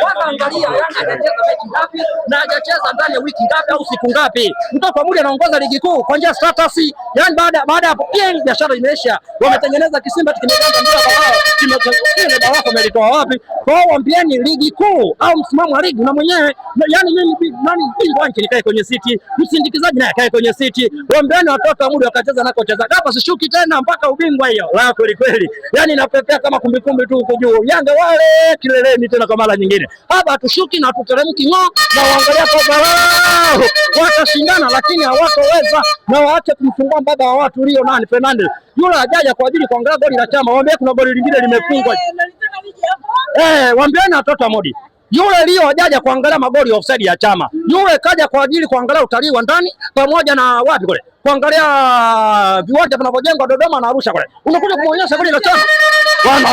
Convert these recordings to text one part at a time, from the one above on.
Kwanza angalia Yanga anacheza mechi ngapi na hajacheza ndani ya wiki ngapi au siku ngapi. Mtoto Mudi anaongoza ligi kuu kwa njia status. Yani baada ya hapo biashara imeisha. Wametengeneza kisimba kimeganda mpira bao. Kimetengeneza bao wamelitoa wapi? Kwa hiyo waambieni ligi kuu au msimamo wa ligi na mwenyewe yani mimi nani bingwa wangu nikae kwenye City, msindikizaji naye akae kwenye City. Waambieni watoto wa Mudi wakacheza nako cheza. Hapa sishuki tena mpaka ubingwa hiyo. La kweli. Yani napepea kama kumbikumbi tu huko juu. Yanga wale kileleni tena kwa mara nyingine. Hapa hatushuki na hatuteremki ng'o na waangalia kwa barao. Watashindana lakini hawatoweza na waache kumfungua baba wa watu Rio nani Fernandez. Yule hajaja kwa ajili kuangalia goli la Chama. Waambie kuna goli lingine limefungwa. Waambieni watoto wa Mudi. Yule Rio hajaja kuangalia magoli offside ya Chama. Yule kaja kwa ajili kuangalia utalii wa ndani pamoja na wapi kule. Kuangalia viwanja vinavyojengwa Dodoma na Arusha kule. Unakuja kumuonyesha goli la Chama. Bwana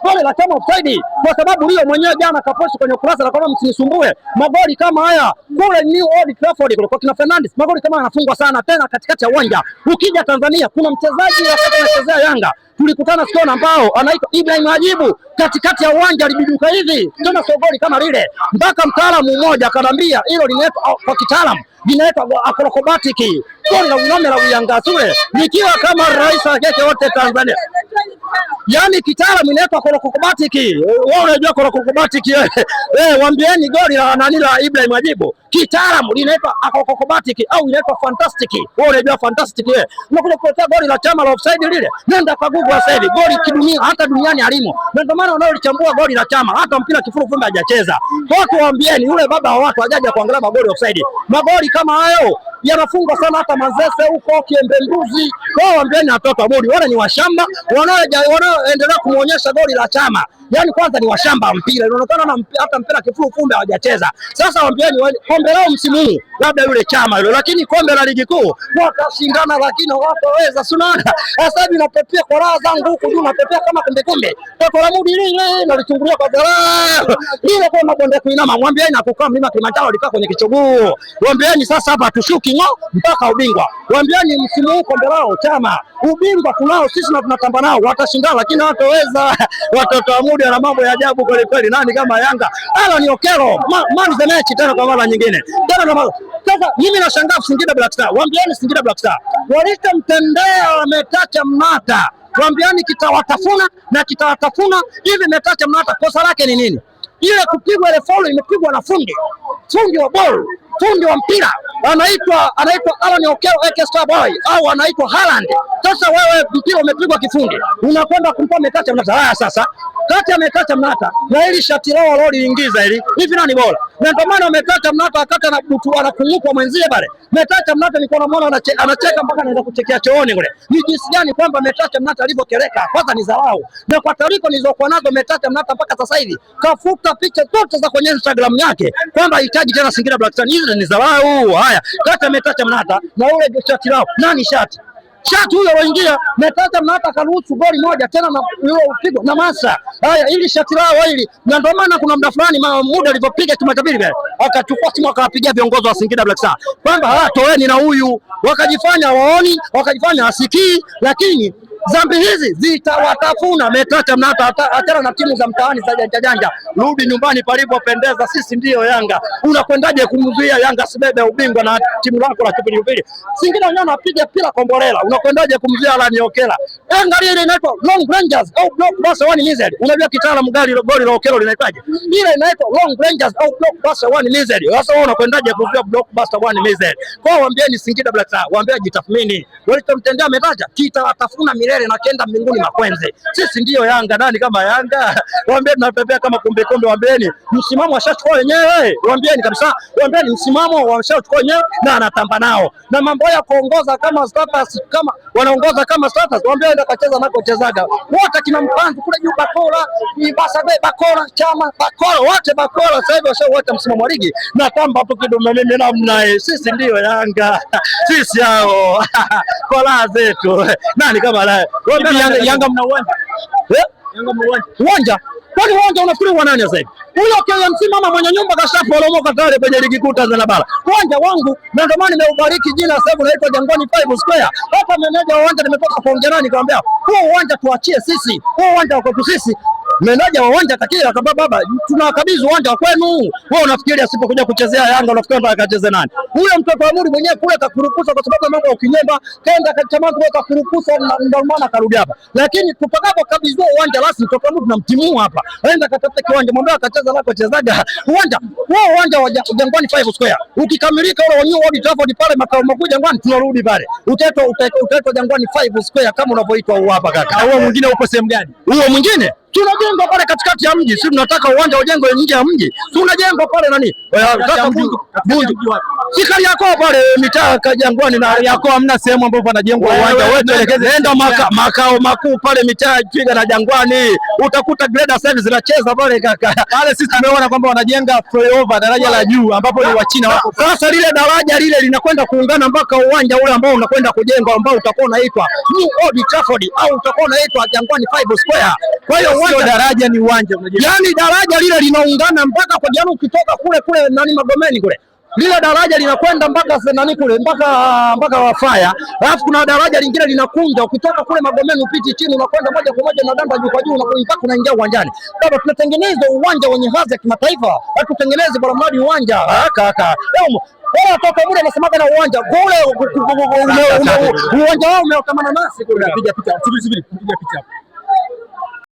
goli la Chama offside kwa sababu Rio mwenyewe jana kaposti kwenye kurasa la kama msinisumbue. Magoli kama haya kule New Old Trafford kule kwa kina Fernandes, magoli kama yanafungwa sana tena katikati ya uwanja. Ukija Tanzania kuna mchezaji anachezea Yanga. Tulikutana Stone ambao anaitwa Ibrahim Ajibu katikati ya uwanja alibiduka hivi. Tena sio goli kama lile. Mpaka mtaalamu mmoja akanambia hilo linaitwa kwa kitaalamu linaitwa acrobatic. Goli la unome la Uyangasule nikiwa kama rais wa keke wote Tanzania. Yani kitaalamu inaitwa acrobatic. Wao unajua acrobatic waambieni goli la nani la Ibrahim Ajibu. Kitaalamu linaitwa acrobatic au inaitwa fantastic. Wao unajua fantastic Unakuja kuletea goli la Chama la offside lile. Nenda kwa Google sasa hivi. Goli kidunia hata duniani alimo. Ndio maana wanaolichambua goli la Chama hata mpira kifuru fumbe hajacheza. Kwa waambieni yule baba wa watu hajaja kuangalia magoli offside. Magoli kama hayo yanafungwa sana hata Manzese huko Kiembe Mbuzi. Kwa waambieni watoto wa Mudi wale ni washamba wanaoendelea kumuonyesha goli la Chama. Yani kwanza ni washamba mpira. Inaonekana hata mpira kifuru fumbe hawajacheza. Sasa waambieni kombe lao msimu huu labda yule Chama yule, lakini kombe la ligi kuu watashindana lakini hawataweza. Sunana sasa hivi napepea kwa raha zangu huku juu napepea kama kumbe. Toto la Mudi lile nalichungulia kwa dharau. Lile kwa mabonde kuinama mwambieni na kukaa mlima Kilimanjaro likaa kwenye kichuguu. Waambieni sasa hapa tushuki mpaka ubingwa. Waambieni msimu huu kombe lao Chama. Ubingwa tunao sisi na tunatamba nao. Watashindana lakini hawataweza. Watoto wa Mudi na mambo ya ajabu kweli. Nani kama Yanga? Ala ni Okelo. Man the match tena kwa mara nyingine. Sasa mimi nashangaa Singida Black Star. Waambieni Singida Black Star. Walichomtendea wametacha Mnata. Waambieni kitawatafuna hivi metacha Mnata kosa lake ni nini? Ile kupigwa ile foul imepigwa na fundi wa ball, fundi wa mpira anaitwa Alan Okelo Star Boy au anaitwa Haaland. Sasa wewe mpira umepigwa kifundi. Unakwenda kumpa metacha Mnata. Haya sasa kati ametacha Mnata na ili shati lao loliingiza hivi nani bora? Na ndio maana ametacha Mnata akata na mtu anakunyukwa mwenzie pale. Metacha Mnata niko na muona anacheka mpaka anaanza kuchekea chooni kule. Ni jinsi gani kwamba metacha Mnata alivyokeleka. Kwanza ni dharau. Na kwa taarifa nilizokuwa nazo metacha Mnata mpaka sasa hivi kafuta picha zote za kwenye Instagram yake kwamba hitaji tena Singida Black Stars. Hizo ni dharau. Haya kati metacha Mnata na ule shati lao nani shati huyo waingia metacha Mnata karuhusu goli moja tena na yule upigo na Masa. Haya ili shati lao hili na ndio maana kuna muda fulani muda alivyopiga kimakabili vile akachukua simu akawapigia viongozi wa Singida Black Stars kwamba toeni na huyu, wakajifanya waoni, wakajifanya wasikii, lakini zambi hizi zitawatafuna metacha Mnata. Achana na timu za mtaani za janja, rudi nyumbani palipopendeza. Sisi ndiyo Yanga. Unakwendaje kumzuia Yanga sibebe ubingwa na timu lako la kipili? Singida wenyewe anapiga pila kombolela, unakwendaje kumzuia Alan Okelo? Angalia ile inaitwa Long Rangers au Blockbuster One Lizard. Unajua kitaalamu goli la Okelo linaitwaje? Ile inaitwa Long Rangers au Blockbuster One Lizard. Sasa wewe unakwendaje kuzuia Blockbuster One Lizard? Kwa waambieni Singida Black Stars, waambie jitathmini. Walichomtendea metacha kitawatafuna milele na kenda mbinguni makwenze. Sisi ndiyo Yanga. Nani kama Yanga? Waambieni tunapepea kama kumbe. Waambieni msimamo washachukua wenyewe. Waambieni kabisa. Waambieni msimamo washachukua wenyewe na anatamba nao. Na mambo ya kuongoza kama status kama wanaongoza kama status. Waambieni ndio kacheza nako chezaga. Wote kina Mpanzu kule juu Bakola, Bakola, Chama, Bakola, wote Bakola sasa hivi washawote msimamo wa ligi na tamba tu kidume mimi namna. Sisi ndiyo Yanga. Sisi hao. Kola zetu. Nani kama la Yanga mna uwanja? Yanga mna uwanja? Kwani uwanja unafikiri wa nani sasa hivi? Huyo KMC mama mwenye nyumba kashaporomoka tayari kwenye ligi kuu Tanzania bara. Uwanja wangu na ndio maana nimeubariki jina sasa hivi unaitwa Jangwani 5 Square. Hata meneja wa uwanja nimetoka kuongea naye nikamwambia, "Huo uwanja tuachie sisi. Huo uwanja uko tu sisi." Meneja wa uwanja atakia kama baba, tunawakabidhi uwanja wa kwenu. Wewe unafikiri asipokuja kuchezea Yanga unafikiri ndo akacheze nani? Huyo mtoto wa Muri mwenyewe kule kakurupusa kwa sababu mambo ya ukinyemba, kaenda kachama kule kakurupusa, ndio maana karudi hapa. Lakini tutakapokabidhi uwanja rasmi mtoto wa Muri tunamtimua hapa. Aenda katafuta kiwanja, mwambie akacheza lako chezaga. Uwanja, wewe uwanja wa Jangwani 5 Square. Ukikamilika ule wa New Old Trafford pale makao makuu Jangwani tunarudi pale. Utaitwa Jangwani 5 Square kama unavyoitwa hapa kaka. Huo mwingine uko sehemu gani? Huo mwingine tunajenga pale katikati ya mji. Sisi tunataka uwanja ujengwe nje ya mji. Tunajenga pale nani? Bunju. Sikali yako pale mitaa Jangwani na yako hamna sehemu ambapo panajengwa uwanja. Wewe tuelekeze nenda makao makuu pale mitaa Twiga na Jangwani. Utakuta grader service zinacheza pale kaka. Pale sisi tumeona kwamba wanajenga flyover daraja la juu ambapo ni Wachina wako. Sasa lile daraja lile linakwenda kuungana mpaka uwanja ule ambao unakwenda kujengwa ambao utakuwa unaitwa New Old Trafford au utakuwa unaitwa Jangwani 5 Square. Kwa hiyo sio daraja, ni uwanja unajenga. Yaani daraja lile linaungana mpaka kwa jana, ukitoka kule nani Magomeni kule. Lile daraja linakwenda mpaka nani kule mpaka Wafaya. Alafu kuna daraja lingine linakunja ukitoka kule Magomeni upiti chini unakwenda moja kwa moja na danda juu kwa juu unaingia uwanjani. Baba, tunatengeneza uwanja wenye hadhi ya kimataifa. Hatutengeneze bora mradi uwanja. Kaka. Wala toka mule nasemaga na uwanja. Kule uwanja wao umeokamana nasi kule. Piga picha. Piga picha.